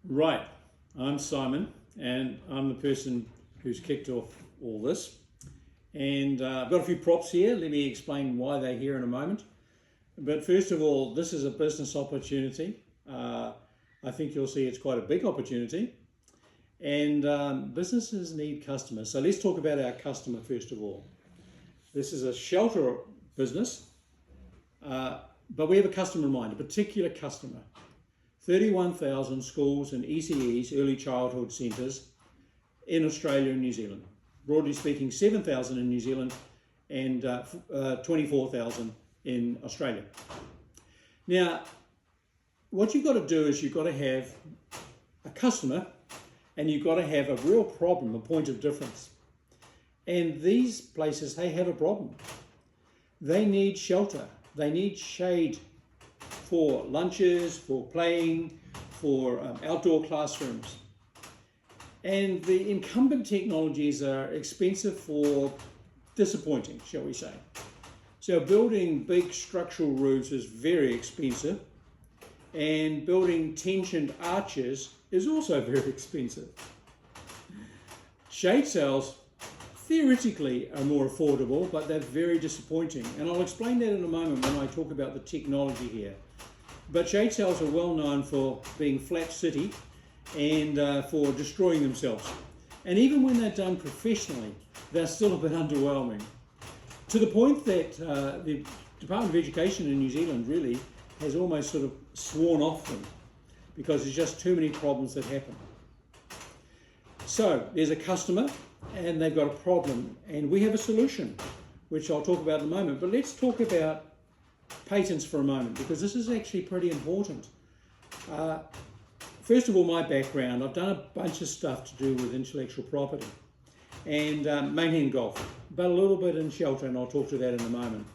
Right, I'm Simon, and I'm the person who's kicked off all this. And I've got a few props here. Let me explain why they're here in a moment. But first of all, this is a business opportunity. I think you'll see it's quite a big opportunity. And businesses need customers. So let's talk about our customer first of all. This is a shelter business, but we have a customer in mind, a particular customer. 31,000 schools and ECEs, early childhood centres, in Australia and New Zealand. Broadly speaking, 7,000 in New Zealand and 24,000 in Australia. Now, what you've got to do is you've got to have a customer and you've got to have a real problem, a point of difference. And these places, they have a problem. They need shelter. They need shade for lunches, for playing, for outdoor classrooms. And the incumbent technologies are expensive or disappointing, shall we say. So building big structural roofs is very expensive, and building tensioned arches is also very expensive. Shade sails theoretically are more affordable, but they're very disappointing. And I'll explain that in a moment when I talk about the technology here. But shade sails are well known for being flat city and for destroying themselves. And even when they're done professionally, they're still a bit underwhelming. To the point that the Department of Education in New Zealand really has almost sort of sworn off them because there's just too many problems that happen. So there's a customer and they've got a problem, and we have a solution, which I'll talk about in a moment. But let's talk about patents for a moment, because this is actually pretty important. First of all, my background, I've done a bunch of stuff to do with intellectual property and mainly in golf, but a little bit in shelter, and I'll talk to that in a moment.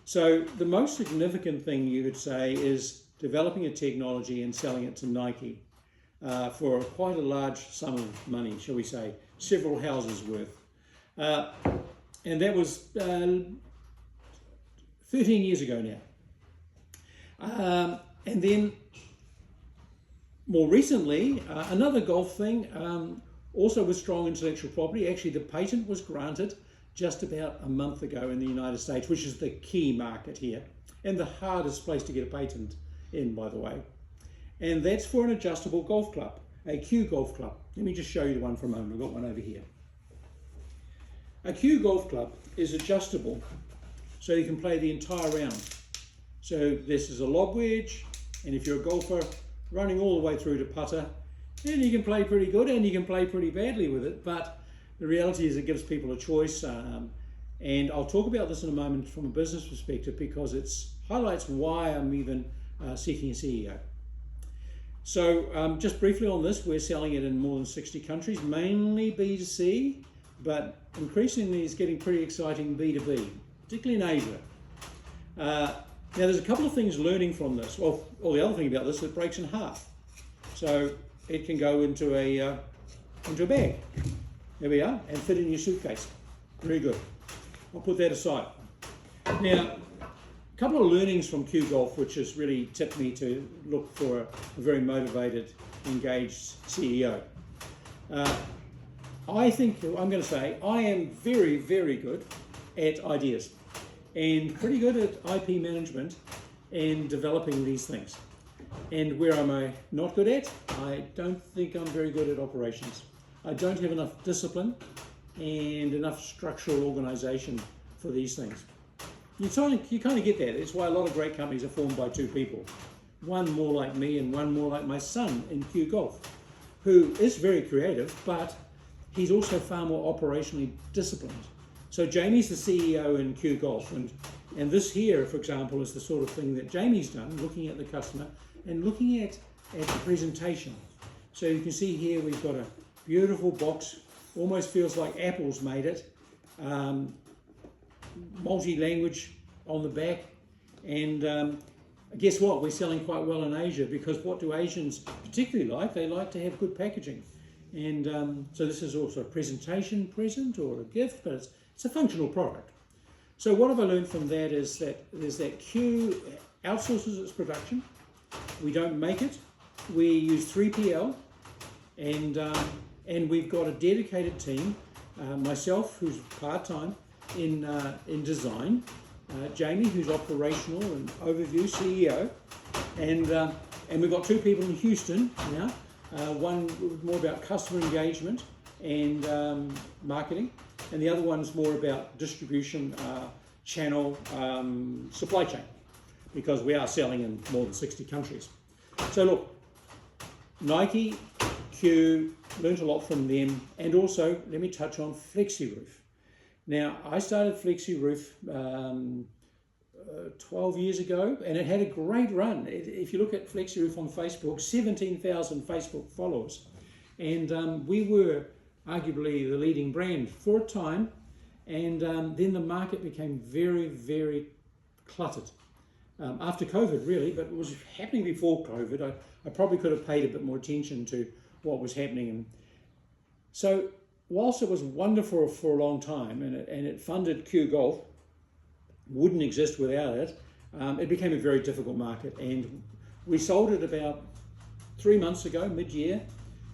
So the most significant thing you could say is developing a technology and selling it to Nike for quite a large sum of money, shall we say, several houses worth. And that was 13 years ago now. And then more recently, another golf thing, also with strong intellectual property. Actually, the patent was granted just about a month ago in the United States, which is the key market here, and the hardest place to get a patent in, by the way. And that's for an adjustable golf club, a Q golf club. Let me just show you the one for a moment. I've got one over here. A Q golf club is adjustable, so you can play the entire round. So this is a lob wedge, and if you're a golfer, running all the way through to putter, and you can play pretty good and you can play pretty badly with it, but the reality is it gives people a choice, and I'll talk about this in a moment from a business perspective because it highlights why I'm even seeking a CEO. So just briefly on this, we're selling it in more than 60 countries, mainly B2C, but increasingly it's getting pretty exciting B2B, particularly in Asia. Now there's a couple of things learning from this. Well, the other thing about this, it breaks in half. So it can go into a bag. There we are, and fit in your suitcase. Very good. I'll put that aside. Now, a couple of learnings from Q Golf, which has really tipped me to look for a very motivated, engaged CEO. I think, I'm going to say, I am very, very good at ideas and pretty good at IP management and developing these things. And where am I not good at? I don't think I'm very good at operations. I don't have enough discipline and enough structural organisation for these things. You kind of get that. It's why a lot of great companies are formed by two people. One more like me and one more like my son in Q Golf, who is very creative, but he's also far more operationally disciplined. So Jamie's the CEO in Q Golf, and this here, for example, is the sort of thing that Jamie's done, looking at the customer and looking at the presentation. So you can see here we've got a beautiful box, almost feels like Apple's made it, multi-language on the back, and guess what, we're selling quite well in Asia, because what do Asians particularly like? They like to have good packaging. And so this is also a presentation present or a gift, but it's a functional product. So what have I learned from that is that Q outsources its production. We don't make it. we use 3PL, and we've got a dedicated team. Myself, who's part-time in design, Jamie, who's operational and overview CEO, and we've got 2 people in Houston now. One more about customer engagement and marketing, and the other one's more about distribution, channel, supply chain, because we are selling in more than 60 countries. So look, Nike, Q, learned a lot from them, and also let me touch on FlexiRoof. Now, I started FlexiRoof 12 years ago, and it had a great run. If you look at FlexiRoof on Facebook, 17,000 Facebook followers, and we were arguably the leading brand for a time, and then the market became very, very cluttered. After COVID, really, but it was happening before COVID. I probably could have paid a bit more attention to what was happening. And so whilst it was wonderful for a long time, and it funded Q Golf, wouldn't exist without it, it became a very difficult market. And we sold it about 3 months ago, mid-year,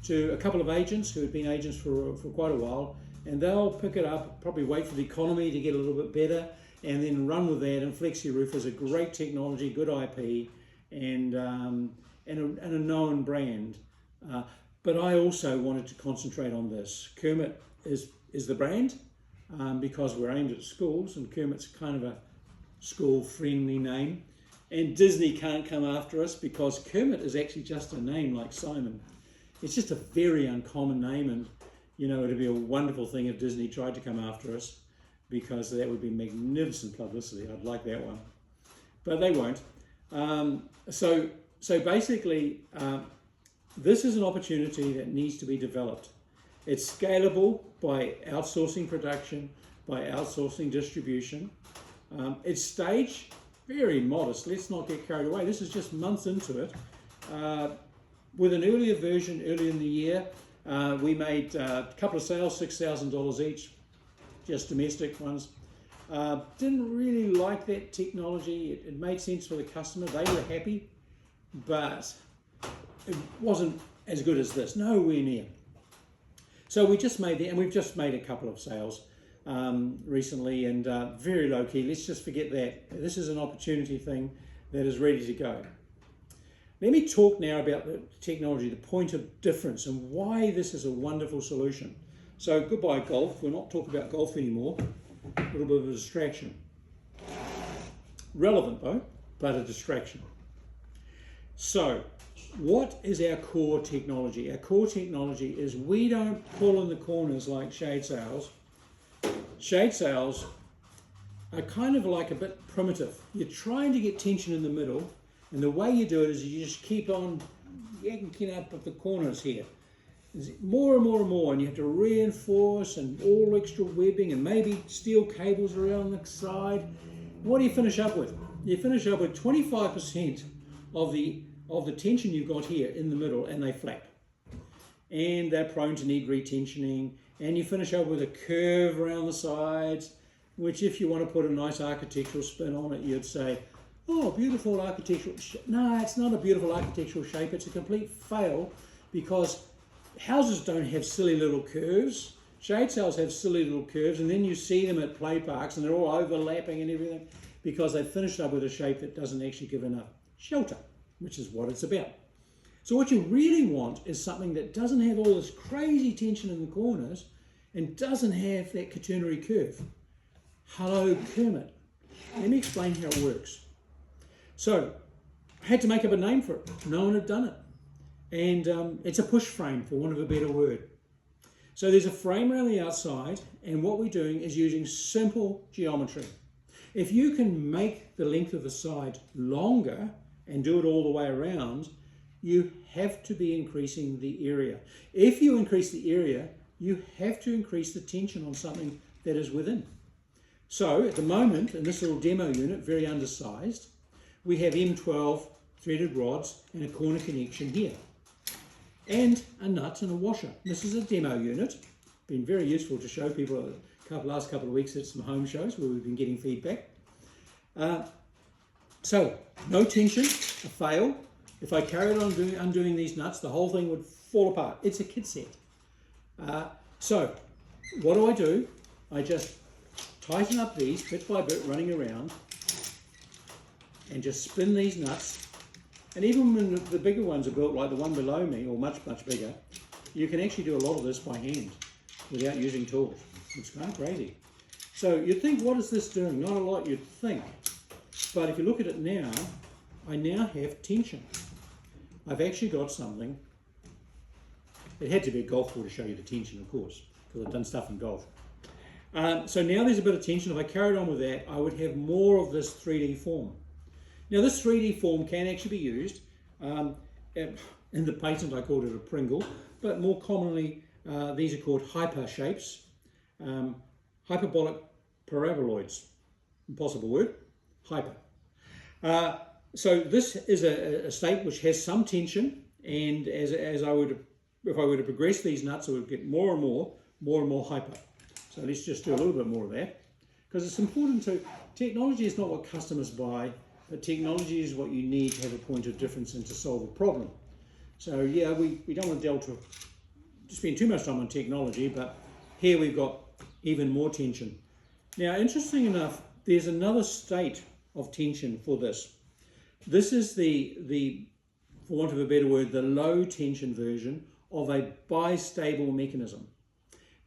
to a couple of agents who had been agents for quite a while, and they'll pick it up, probably wait for the economy to get a little bit better, and then run with that. And FlexiRoof is a great technology, good IP, and a known brand. But I also wanted to concentrate on this. Kermit is the brand, because we're aimed at schools, and Kermit's kind of a school-friendly name. And Disney can't come after us because Kermit is actually just a name like Simon. It's just a very uncommon name, and you know, it'd be a wonderful thing if Disney tried to come after us, because that would be magnificent publicity. I'd like that one, but they won't. So basically, this is an opportunity that needs to be developed. It's scalable by outsourcing production, by outsourcing distribution. It's staged very modest. Let's not get carried away. This is just months into it. With an earlier version earlier in the year, we made a couple of sales, $6,000 each, just domestic ones. Didn't really like that technology. It made sense for the customer. They were happy, but it wasn't as good as this, nowhere near. So we just made that, and we've just made a couple of sales recently, and very low key. Let's just forget that. This is an opportunity thing that is ready to go. Let me talk now about the technology, the point of difference, and why this is a wonderful solution. So goodbye golf. We'll not talk about golf anymore. A little bit of a distraction. Relevant though, but a distraction. So what is our core technology? Our core technology is we don't pull in the corners like shade sails. Shade sails are kind of like a bit primitive. You're trying to get tension in the middle, and the way you do it is you just keep on yanking up at the corners here. There's more and more and more, and you have to reinforce and all extra webbing and maybe steel cables around the side. What do you finish up with? You finish up with 25% of the tension you've got here in the middle, and they flap. And they're prone to need retensioning, and you finish up with a curve around the sides, which if you want to put a nice architectural spin on it, you'd say, oh, beautiful architectural shape. No, it's not a beautiful architectural shape. It's a complete fail, because houses don't have silly little curves. Shade sails have silly little curves, and then you see them at play parks and they're all overlapping and everything because they've finished up with a shape that doesn't actually give enough shelter, which is what it's about. So what you really want is something that doesn't have all this crazy tension in the corners and doesn't have that quaternary curve. Hello, Kermit. Let me explain how it works. So I had to make up a name for it. No one had done it. And it's a push frame, for want of a better word. So there's a frame around the outside, and what we're doing is using simple geometry. If you can make the length of the side longer and do it all the way around, you have to be increasing the area. If you increase the area, you have to increase the tension on something that is within. So at the moment, in this little demo unit, very undersized, we have M12 threaded rods and a corner connection here, and a nut and a washer. This is a demo unit. Been very useful to show people last couple of weeks at some home shows where we've been getting feedback. So no tension, a fail, If I carried on undoing these nuts, the whole thing would fall apart. It's a kit set. So what do? I just tighten up these bit by bit, running around, and just spin these nuts. And even when the bigger ones are built, like the one below me, or much, much bigger, you can actually do a lot of this by hand without using tools. It's kind of crazy. So you'd think, what is this doing? Not a lot, you'd think. But if you look at it now, I now have tension. I've actually got something. It had to be a golf ball to show you the tension, of course, because I've done stuff in golf. So now there's a bit of tension. If I carried on with that, I would have more of this 3D form. Now this 3D form can actually be used. In the patent I called it a Pringle, but more commonly these are called hyper shapes, hyperbolic paraboloids. Impossible word, hyper. So this is a state which has some tension, and if I were to progress these nuts, I would get more and more hyper. So let's just do a little bit more of that, because it's important to, technology is not what customers buy, but technology is what you need to have a point of difference and to solve a problem. So yeah, we don't want to spend too much time on technology, but here we've got even more tension. Now, interesting enough, there's another state of tension for this. This is the, for want of a better word, the low tension version of a bistable mechanism.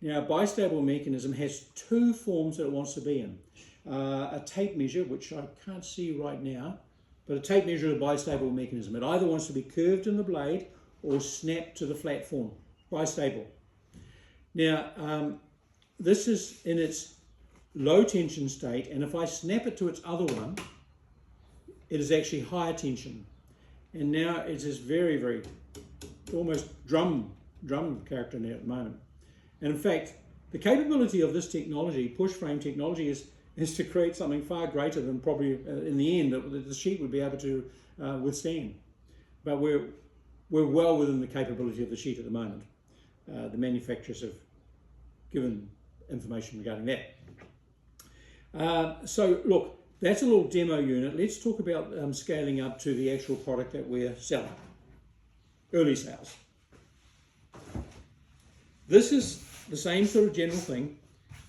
Now, a bistable mechanism has two forms that it wants to be in. A tape measure, which I can't see right now, but a tape measure is a bistable mechanism. It either wants to be curved in the blade or snapped to the flat form, bistable. Now, this is in its low tension state, and if I snap it to its other one, it is actually higher tension. And now it is very, very, almost drum character now at the moment. And in fact, the capability of this technology, push frame technology, is to create something far greater than probably in the end that the sheet would be able to withstand. But we're well within the capability of the sheet at the moment. The manufacturers have given information regarding that. So look, that's a little demo unit. Let's talk about scaling up to the actual product that we're selling. Early sales. This is the same sort of general thing,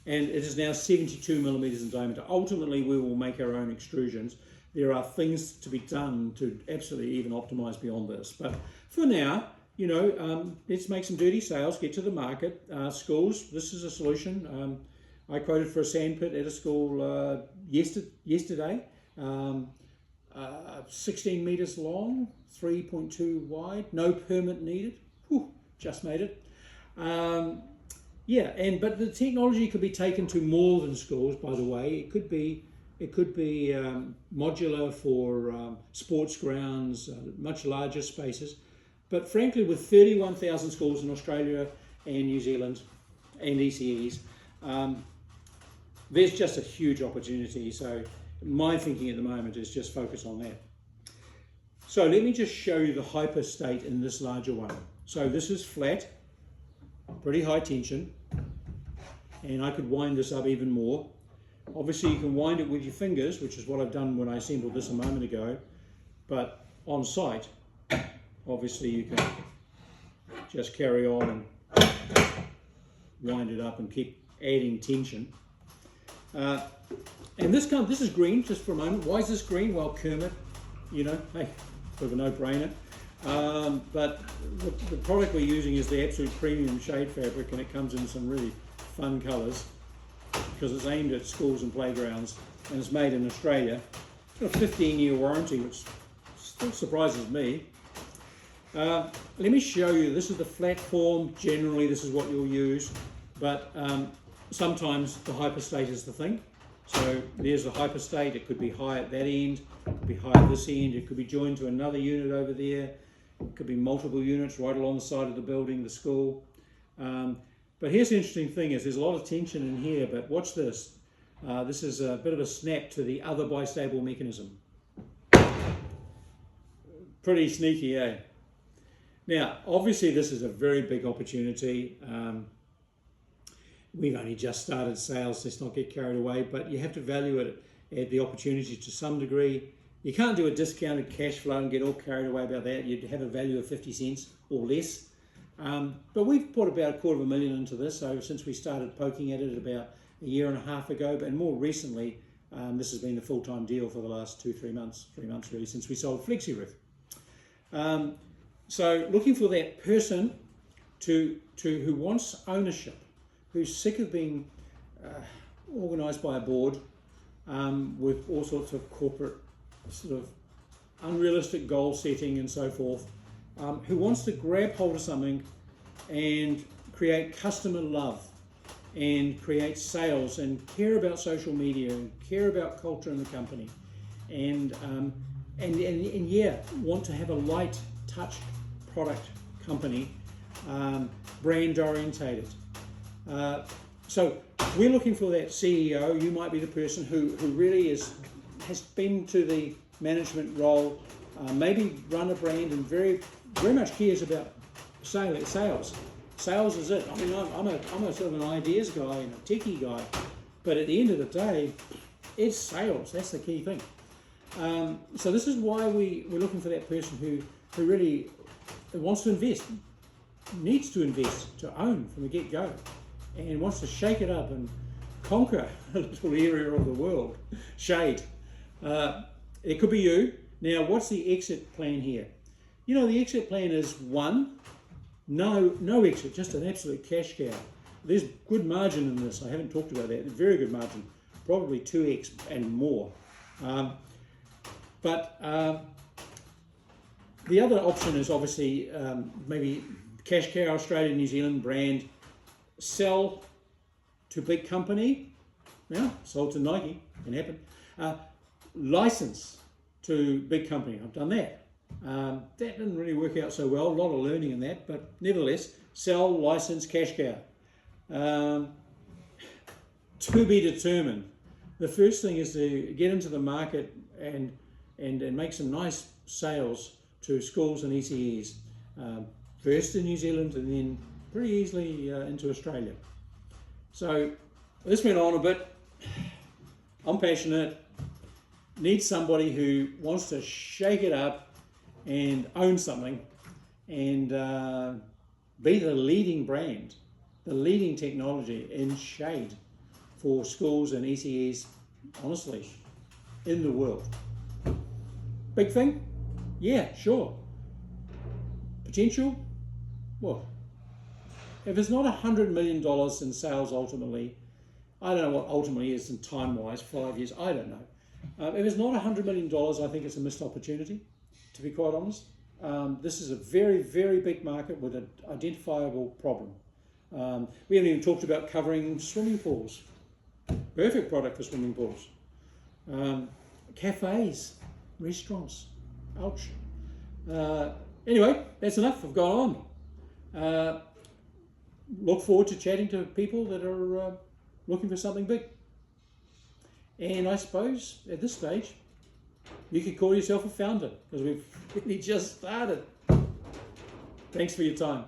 and it is now 72 millimeters in diameter. Ultimately, we will make our own extrusions. There are things to be done to absolutely even optimize beyond this. But for now, you know, let's make some dirty sales, get to the market. Schools, this is a solution. I quoted for a sandpit at a school yesterday, 16 meters long, 3.2 wide, no permit needed. Whew, just made it. Yeah, but the technology could be taken to more than schools, by the way. It could be modular for sports grounds, much larger spaces. But frankly, with 31,000 schools in Australia and New Zealand and ECEs, there's just a huge opportunity. So my thinking at the moment is just focus on that. So let me just show you the hyper state in this larger one. So this is flat, pretty high tension, and I could wind this up even more. Obviously you can wind it with your fingers, which is what I've done when I assembled this a moment ago, but on site, obviously you can just carry on and wind it up and keep adding tension. And this is green, just for a moment. Why is this green? Well, Kermit, you know, hey, sort of a no-brainer. But the product we're using is the absolute premium shade fabric, and it comes in some really fun colours because it's aimed at schools and playgrounds, and it's made in Australia. It's got a 15-year warranty, which still surprises me. Let me show you. This is the flat form. Generally, this is what you'll use, but sometimes the hyperstate is the thing. So there's the hyperstate. It could be high at that end, it could be high at this end, it could be joined to another unit over there, it could be multiple units right along the side of the building, the school. But here's the interesting thing is there's a lot of tension in here, but watch this. This is a bit of a snap to the other bistable mechanism. Pretty sneaky, eh? Now, obviously this is a very big opportunity. We've only just started sales, let's not get carried away, but you have to value it at the opportunity to some degree. You can't do a discounted cash flow and get all carried away about that. You'd have a value of 50 cents or less. But we've put about $250,000 into this, so since we started poking at it about a year and a half ago, and more recently, this has been the full-time deal for the last 3 months really, since we sold FlexiRoof. So looking for that person who wants ownership, who's sick of being organised by a board with all sorts of corporate sort of unrealistic goal setting and so forth, who wants to grab hold of something and create customer love and create sales and care about social media and care about culture in the company and yeah, want to have a light touch product company, brand orientated. So we're looking for that CEO. You might be the person who really has been to the management role, maybe run a brand and very much cares about sales. Sales is it. I mean, I'm a sort of an ideas guy and a techie guy, but at the end of the day, it's sales. That's the key thing. So this is why we're looking for that person who really wants to invest, needs to invest, to own from the get-go, and wants to shake it up and conquer a little area of the world. Shade. It could be you. Now, what's the exit plan here? You know, the exit plan is one, no exit, just an absolute cash cow. There's good margin in this. I haven't talked about that. Very good margin, probably 2x and more. But the other option is obviously maybe cash cow, Australia, New Zealand brand, sell to big company. Now, sold to Nike, can happen. License to big company. I've done that. That didn't really work out so well. A lot of learning in that, but nevertheless, sell, license, cash cow. To be determined. The first thing is to get into the market and make some nice sales to schools and ECEs. First in New Zealand and then pretty easily into Australia. So this went on a bit. I'm passionate. Need somebody who wants to shake it up and own something and be the leading brand, the leading technology in shade for schools and ECEs, honestly, in the world. Big thing? Yeah, sure. Potential? Well, if it's not $100 million in sales ultimately, I don't know what ultimately is in time-wise, 5 years, I don't know. If it's not $100 million, I think it's a missed opportunity, to be quite honest. This is a very, very big market with an identifiable problem. We haven't even talked about covering swimming pools. Perfect product for swimming pools. Cafes, restaurants, ouch. Anyway, that's enough, I've gone on. Look forward to chatting to people that are looking for something big. And I suppose at this stage, you could call yourself a founder because we've really just started. Thanks for your time.